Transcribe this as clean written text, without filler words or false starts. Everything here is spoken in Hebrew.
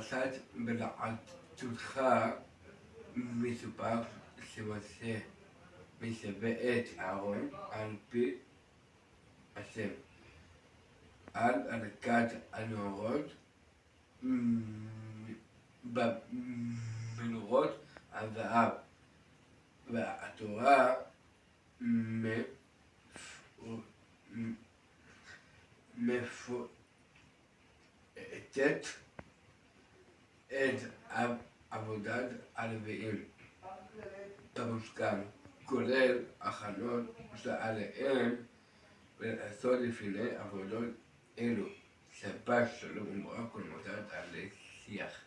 בפרשת בלעתותך מסופר שמשה מצווה את אהרון על פי השם על הדלקת הנרות במנורות הזהב, והתורה מפורטת את עבודת הלוויים במשכן, כולל הכנות שעליהן ולעשות לפני עבודות אלו. שבת שלום וברכה, כל מותרת על שיח.